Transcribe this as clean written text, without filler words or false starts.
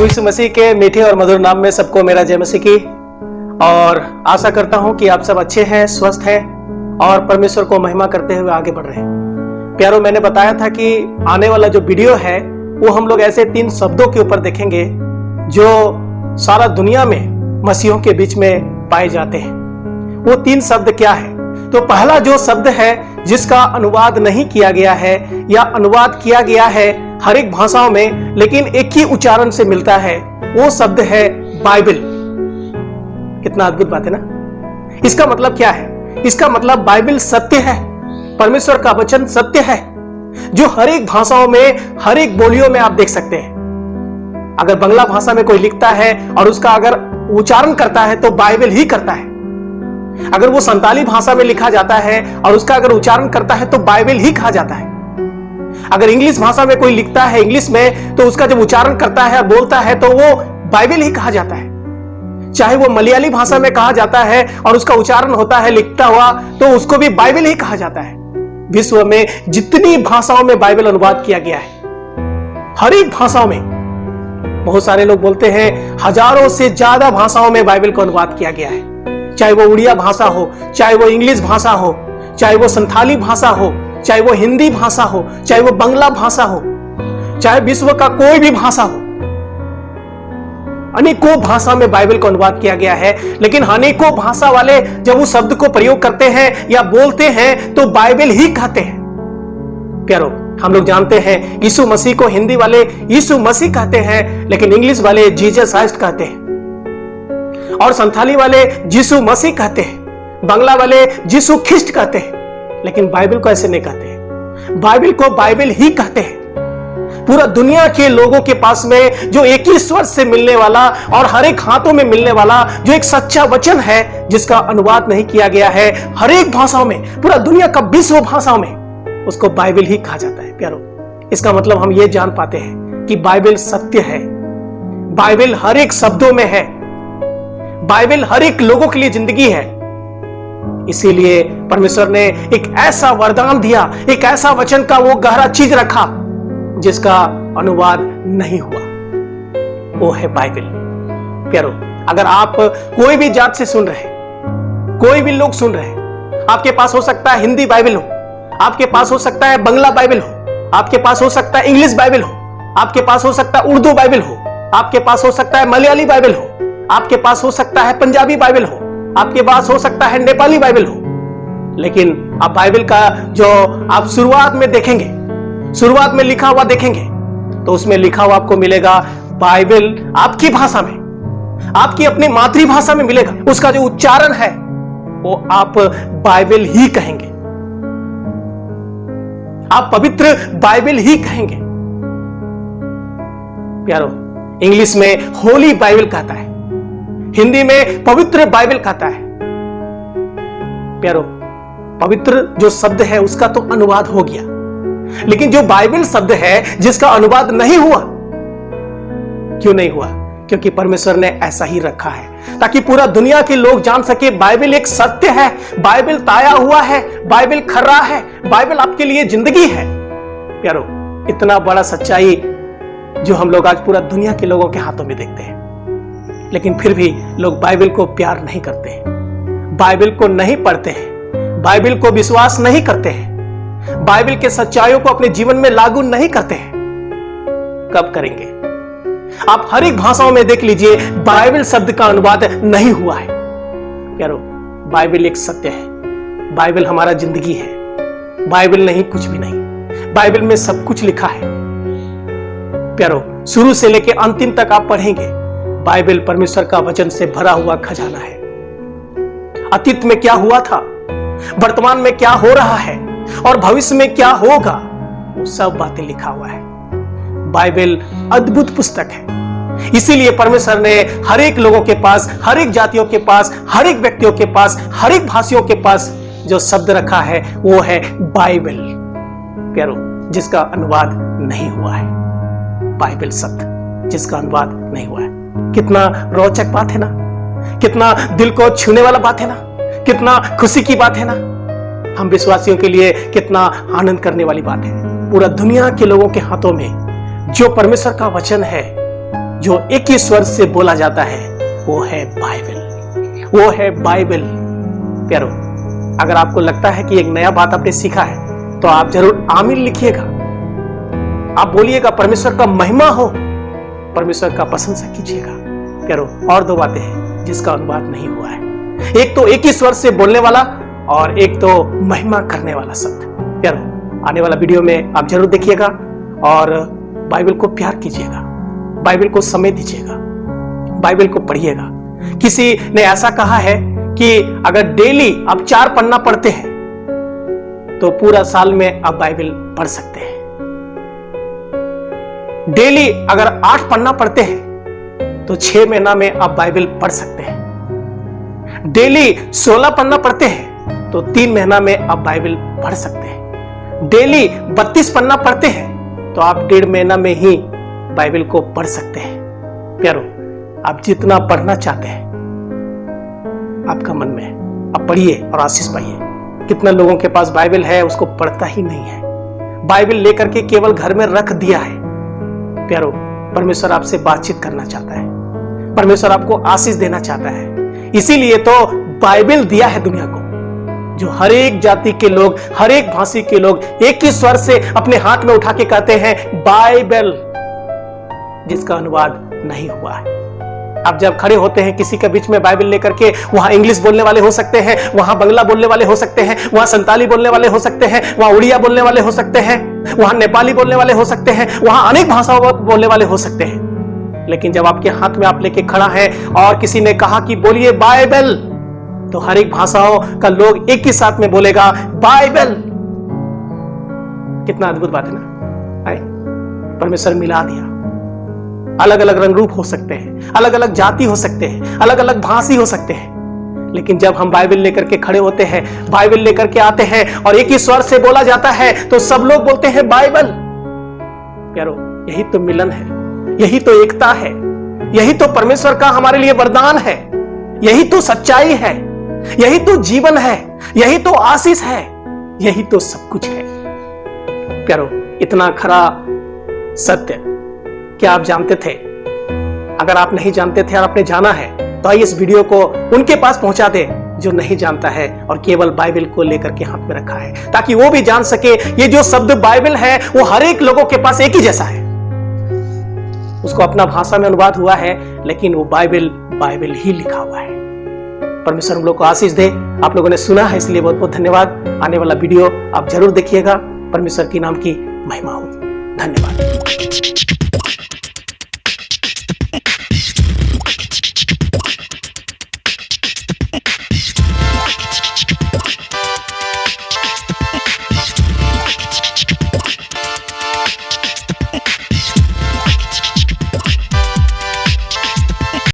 प्रभु यीशु मसीह के मीठे और मधुर नाम में सबको मेरा जय मसीह की। और आशा करता हूं कि आप सब अच्छे हैं, स्वस्थ हैं और परमेश्वर को महिमा करते हुए आगे बढ़ रहे हैं। प्यारो, मैंने बताया था कि आने वाला जो वीडियो है वो हम लोग ऐसे 3 शब्दों के ऊपर देखेंगे जो सारा दुनिया में मसीहों के बीच में पाए जाते हैं। वो 3 शब्द क्या है? तो पहला जो शब्द है जिसका अनुवाद नहीं किया गया है या अनुवाद किया गया है हर एक भाषाओं में, लेकिन एक ही उच्चारण से मिलता है, वो शब्द है बाइबल। कितना अद्भुत बात है ना। इसका मतलब क्या है? इसका मतलब बाइबल सत्य है, परमेश्वर का वचन सत्य है, जो हर एक भाषाओं में, हर एक बोलियों में आप देख सकते हैं। अगर बांग्ला भाषा में कोई लिखता है और उसका अगर उच्चारण करता है तो बाइबल ही करता है। अगर वो संताली भाषा में लिखा जाता है और उसका अगर उच्चारण करता है तो बाइबल ही कहा जाता है। अगर इंग्लिश भाषा में कोई लिखता है इंग्लिश में तो उसका जब उच्चारण करता है, बोलता है, तो वो बाइबल ही कहा जाता है। चाहे वो मलयाली भाषा में कहा जाता है और उसका उच्चारण होता है लिखता हुआ, तो उसको भी बाइबल ही कहा जाता है। विश्व में जितनी भाषाओं में बाइबल अनुवाद किया गया है, हर एक भाषाओं में, बहुत सारे लोग बोलते हैं हजारों से ज्यादा भाषाओं में बाइबल को अनुवाद किया गया है। चाहे वो उड़िया भाषा हो, चाहे वो इंग्लिश भाषा हो, चाहे वो संथाली भाषा हो, चाहे वो हिंदी भाषा हो, चाहे वो बांग्ला भाषा हो, चाहे विश्व का कोई भी भाषा हो, अनेकों भाषा में बाइबल को अनुवाद किया गया है। लेकिन अनेकों भाषा वाले जब उस शब्द को प्रयोग करते हैं या बोलते हैं तो बाइबल ही कहते हैं। प्यारो, हम लोग जानते हैं यीशु मसीह को हिंदी वाले यीशु मसीह कहते हैं, लेकिन इंग्लिश वाले जीसस क्राइस्ट कहते हैं, और संथाली वाले यीशु मसीह कहते हैं, बांग्ला वाले यीशु ख्रिस्ट कहते हैं। लेकिन बाइबल को ऐसे नहीं कहते हैं। बाइबल को बाइबल ही कहते हैं। पूरा दुनिया के लोगों के पास में जो एक ही स्वर से मिलने वाला और हर एक हाथों में मिलने वाला जो एक सच्चा वचन है, जिसका अनुवाद नहीं किया गया है हर एक भाषाओं में, पूरा दुनिया का 20 भाषाओं में, उसको बाइबल ही कहा जाता है। प्यारो, इसका मतलब हम ये जान पाते हैं कि बाइबल सत्य है, बाइबल हर एक शब्दों में है, बाइबल हर एक लोगों के लिए जिंदगी है। इसीलिए परमेश्वर ने एक ऐसा वरदान दिया, एक ऐसा वचन का वो गहरा चीज रखा जिसका अनुवाद नहीं हुआ, वो है बाइबल। प्यारो, अगर आप कोई भी जात से सुन रहे हैं, कोई भी लोग सुन रहे हैं, आपके पास हो सकता है हिंदी बाइबल हो, आपके पास हो सकता है बांग्ला बाइबल हो, आपके पास हो सकता है इंग्लिश बाइबल हो, आपके पास हो सकता है उर्दू बाइबल हो, आपके पास हो सकता है मलयाली बाइबल हो, आपके पास हो सकता है पंजाबी बाइबल हो, आपके पास हो सकता है नेपाली बाइबल हो, लेकिन आप बाइबल का जो आप शुरुआत में देखेंगे, शुरुआत में लिखा हुआ देखेंगे, तो उसमें लिखा हुआ आपको मिलेगा बाइबल आपकी भाषा में, आपकी अपनी मातृभाषा में मिलेगा। उसका जो उच्चारण है वो आप बाइबल ही कहेंगे, आप पवित्र बाइबल ही कहेंगे। प्यारो, इंग्लिश में होली बाइबल कहता है, हिंदी में पवित्र बाइबल कहता है। प्यारो, पवित्र जो शब्द है उसका तो अनुवाद हो गया, लेकिन जो बाइबल शब्द है जिसका अनुवाद नहीं हुआ, क्यों नहीं हुआ? क्योंकि परमेश्वर ने ऐसा ही रखा है ताकि पूरा दुनिया के लोग जान सके बाइबल एक सत्य है, बाइबल ताया हुआ है, बाइबल खरा है, बाइबल आपके लिए जिंदगी है। प्यारो, इतना बड़ा सच्चाई जो हम लोग आज पूरा दुनिया के लोगों के हाथों में देखते हैं, लेकिन फिर भी लोग बाइबल को प्यार नहीं करते हैं, बाइबल को नहीं पढ़ते हैं, बाइबल को विश्वास नहीं करते हैं, बाइबल के सच्चाइयों को अपने जीवन में लागू नहीं करते हैं। कब करेंगे? आप हर एक भाषाओं में देख लीजिए, बाइबल शब्द का अनुवाद नहीं हुआ है। प्यारो, बाइबल एक सत्य है, बाइबल हमारा जिंदगी है, बाइबल नहीं कुछ भी नहीं, बाइबल में सब कुछ लिखा है। प्यारो, शुरू से लेकर अंतिम तक आप पढ़ेंगे, बाइबल परमेश्वर का वचन से भरा हुआ खजाना है। अतीत में क्या हुआ था, वर्तमान में क्या हो रहा है और भविष्य में क्या होगा, वो सब बातें लिखा हुआ है। बाइबल अद्भुत पुस्तक है। इसीलिए परमेश्वर ने हर एक लोगों के पास, हर एक जातियों के पास, हर एक व्यक्तियों के पास, हर एक भाषियों के पास जो शब्द रखा है वो है बाइबल। प्यारो, जिसका अनुवाद नहीं हुआ है, बाइबल शब्द जिसका अनुवाद नहीं हुआ है। कितना रोचक बात है ना, कितना दिल को छूने वाला बात है ना, कितना खुशी की बात है ना, हम विश्वासियों के लिए कितना आनंद करने वाली बात है। पूरा दुनिया के लोगों के हाथों में जो परमेश्वर का वचन है जो एक ही स्वर से बोला जाता है वो है बाइबल, वो है बाइबल। प्यारो, अगर आपको लगता है कि एक नया बात आपने सीखा है तो आप जरूर आमीन लिखिएगा। आप बोलिएगा परमेश्वर का महिमा हो, परमेश्वर का प्रशंसा कीजिएगा। प्यारो, और दो बातें हैं जिसका अनुवाद नहीं हुआ है। एक तो एक ही स्वर से बोलने वाला और एक तो महिमा करने वाला शब्द। प्यारो, आने वाला वीडियो में आप जरूर देखिएगा और बाइबल को प्यार कीजिएगा, बाइबल को समय दीजिएगा, बाइबल को पढ़िएगा। किसी ने ऐसा कहा है कि अगर डेली आप 4 पन्ना पढ़ते हैं तो पूरा साल में आप बाइबल पढ़ सकते हैं। डेली अगर 8 पन्ना पढ़ते हैं तो 6 महीना में आप बाइबल पढ़ सकते हैं। डेली 16 पन्ना पढ़ते हैं तो 3 महीना में आप बाइबल पढ़ सकते हैं। डेली 32 पन्ना पढ़ते हैं तो आप 1.5 महीना में ही बाइबल को पढ़ सकते हैं। प्यारो, आप जितना पढ़ना चाहते हैं आपका मन में है, आप पढ़िए और आशीष पाइए। कितना लोगों के पास बाइबल है उसको पढ़ता ही नहीं है, बाइबल लेकर के केवल घर में रख दिया है। प्यारो, परमेश्वर आपसे बातचीत करना चाहता है, परमेश्वर आपको आशीष देना चाहता है। इसीलिए तो बाइबल दिया है दुनिया को, जो हर एक जाति के लोग, हर एक भाषा के लोग एक ही स्वर से अपने हाथ में उठा के कहते हैं बाइबल, जिसका अनुवाद नहीं हुआ है। आप जब खड़े होते हैं किसी के बीच में बाइबल लेकर के, वहां इंग्लिश बोलने वाले हो सकते हैं, वहां बंगला बोलने वाले हो सकते हैं, वहां संताली बोलने वाले हो सकते हैं, वहां उड़िया बोलने वाले हो सकते हैं, वहां नेपाली बोलने वाले हो सकते हैं, वहां अनेक भाषाओं बोलने वाले हो सकते हैं। लेकिन जब आपके हाथ में आप लेके खड़ा है और किसी ने कहा कि बोलिए बाइबल, तो हर एक भाषाओं का लोग एक ही साथ में बोलेगा बाइबल। कितना अद्भुत बात है ना। परमेश्वर मिला दिया। अलग अलग रंग रूप हो सकते हैं, अलग अलग जाति हो सकते हैं, अलग अलग भाषी हो सकते हैं, लेकिन जब हम बाइबल लेकर के खड़े होते हैं, बाइबल लेकर के आते हैं और एक ही स्वर से बोला जाता है तो सब लोग बोलते हैं बाइबल। प्यारो, यही तो मिलन है, यही तो एकता है, यही तो परमेश्वर का हमारे लिए वरदान है, यही तो सच्चाई है, यही तो जीवन है, यही तो आशीष है, यही तो सब कुछ है। प्यारो, इतना खरा सत्य क्या आप जानते थे? अगर आप नहीं जानते थे और आपने जाना है तो आइए इस वीडियो को उनके पास पहुंचा दे जो नहीं जानता है और केवल बाइबल को लेकर के हाथ में रखा है, ताकि वो भी जान सके ये जो शब्द बाइबल है वो हर एक लोगों के पास एक ही जैसा है। उसको अपना भाषा में अनुवाद हुआ है लेकिन वो बाइबल ही लिखा हुआ है। परमेश्वर हम लोग को आशीष दे। आप लोगों ने सुना है इसलिए बहुत बहुत धन्यवाद। आने वाला वीडियो आप जरूर देखिएगा। परमेश्वर के नाम की महिमा हो। धन्यवाद।